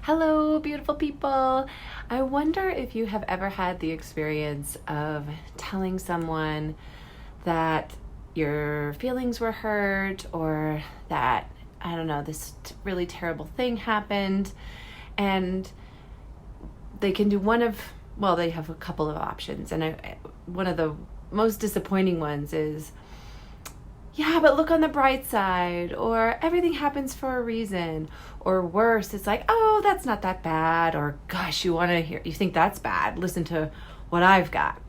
Hello, beautiful people. I wonder if you have ever had the experience of telling someone that your feelings were hurt or that, I don't know, this really terrible thing happened, and they can do they have a couple of options. And one of the most disappointing ones is, yeah, but look on the bright side, or everything happens for a reason, or worse, it's like, oh, that's not that bad, or gosh, you think that's bad, listen to what I've got.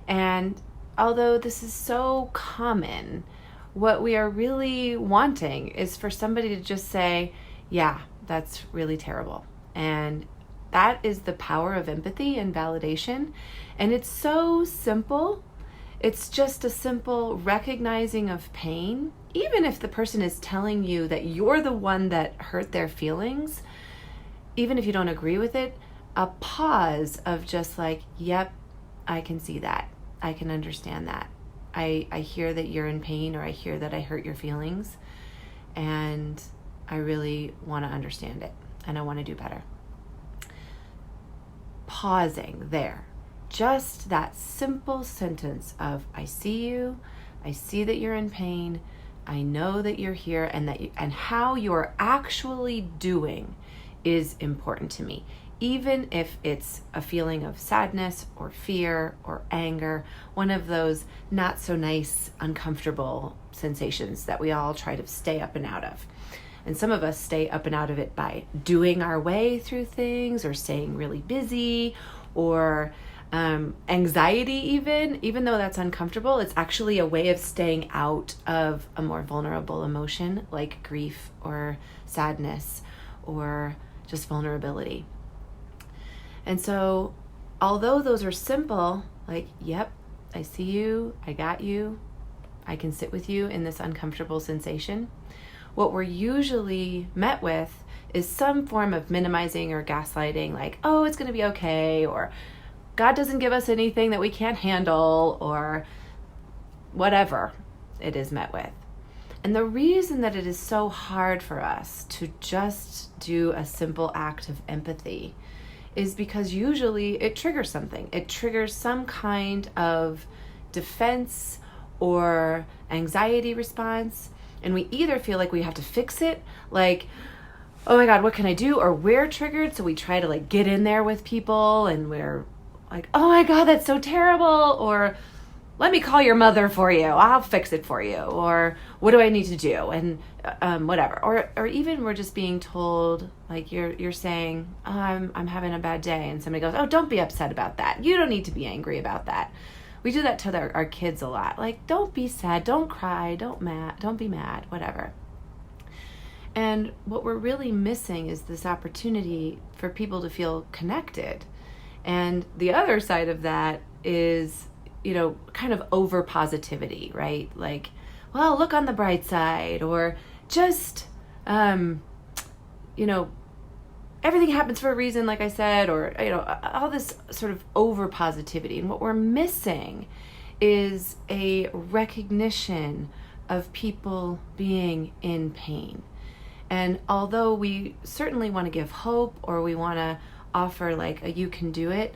And although this is so common, what we are really wanting is for somebody to just say, yeah, that's really terrible. And that is the power of empathy and validation. And it's so simple. It's just a simple recognizing of pain. Even if the person is telling you that you're the one that hurt their feelings, even if you don't agree with it, a pause of just like, yep, I can see that. I can understand that. I hear that you're in pain, or I hear that I hurt your feelings, and I really want to understand it, and I want to do better. Pausing there. Just that simple sentence of, I see you, I see that you're in pain, I know that you're here, and how you're actually doing is important to me. Even if it's a feeling of sadness or fear or anger, one of those not so nice, uncomfortable sensations that we all try to stay up and out of. And some of us stay up and out of it by doing our way through things, or staying really busy, or anxiety even though that's uncomfortable, it's actually a way of staying out of a more vulnerable emotion like grief or sadness or just vulnerability. And so, although those are simple, like, yep, I see you, I got you, I can sit with you in this uncomfortable sensation, what we're usually met with is some form of minimizing or gaslighting, like, oh, it's going to be okay, or God doesn't give us anything that we can't handle, or whatever it is met with. And the reason that it is so hard for us to just do a simple act of empathy is because usually it triggers something. It triggers some kind of defense or anxiety response. And we either feel like we have to fix it, like, oh my God, what can I do? Or we're triggered, so we try to get in there with people, and we're like, oh my God, that's so terrible. Or let me call your mother for you. I'll fix it for you. Or what do I need to do? And whatever. Or even we're just being told, like you're saying, oh, I'm having a bad day. And somebody goes, oh, don't be upset about that. You don't need to be angry about that. We do that to our kids a lot. Like, don't be sad, don't cry, don't be mad, whatever. And what we're really missing is this opportunity for people to feel connected. And the other side of that is, kind of over positivity, right? Like, well, look on the bright side, or just, everything happens for a reason, like I said, or, all this sort of over positivity. And what we're missing is a recognition of people being in pain. And although we certainly want to give hope, or we want to offer like a you can do it,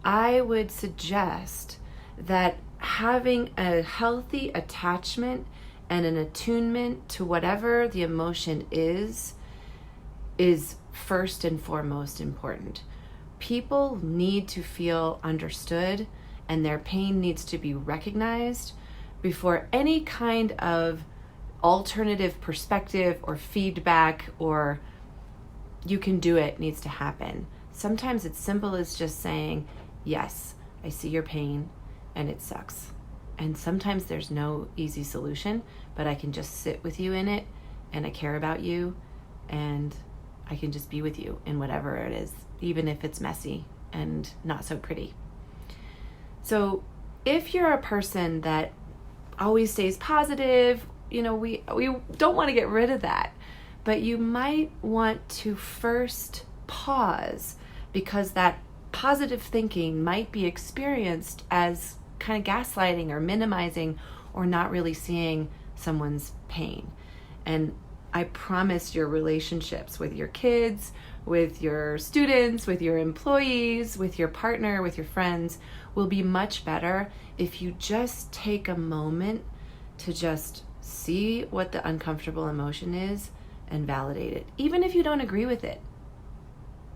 I would suggest that having a healthy attachment and an attunement to whatever the emotion is first and foremost important. People need to feel understood, and their pain needs to be recognized before any kind of alternative perspective or feedback or you can do it needs to happen. Sometimes it's simple as just saying, yes, I see your pain and it sucks. And sometimes there's no easy solution, but I can just sit with you in it, and I care about you, and I can just be with you in whatever it is, even if it's messy and not so pretty. So if you're a person that always stays positive, we don't want to get rid of that, but you might want to first pause, because that positive thinking might be experienced as kind of gaslighting or minimizing or not really seeing someone's pain. And I promise your relationships with your kids, with your students, with your employees, with your partner, with your friends will be much better if you just take a moment to just see what the uncomfortable emotion is and validate it, even if you don't agree with it.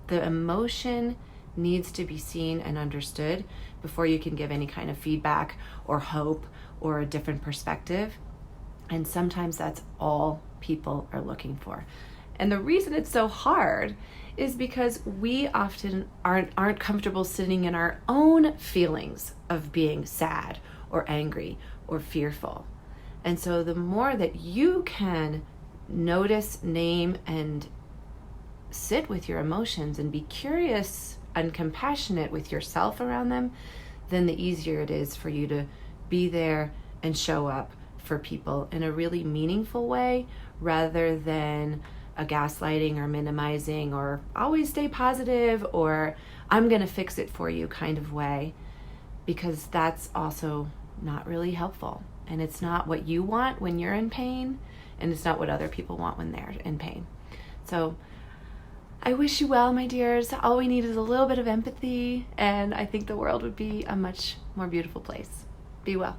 The emotion needs to be seen and understood before you can give any kind of feedback or hope or a different perspective. And sometimes that's all people are looking for. And the reason it's so hard is because we often aren't comfortable sitting in our own feelings of being sad or angry or fearful. And so the more that you can notice, name, and sit with your emotions and be curious and compassionate with yourself around them, then the easier it is for you to be there and show up for people in a really meaningful way, rather than a gaslighting or minimizing or always stay positive or I'm going to fix it for you kind of way, because that's also not really helpful. And it's not what you want when you're in pain, and it's not what other people want when they're in pain. So I wish you well, my dears. All we need is a little bit of empathy, and I think the world would be a much more beautiful place. Be well.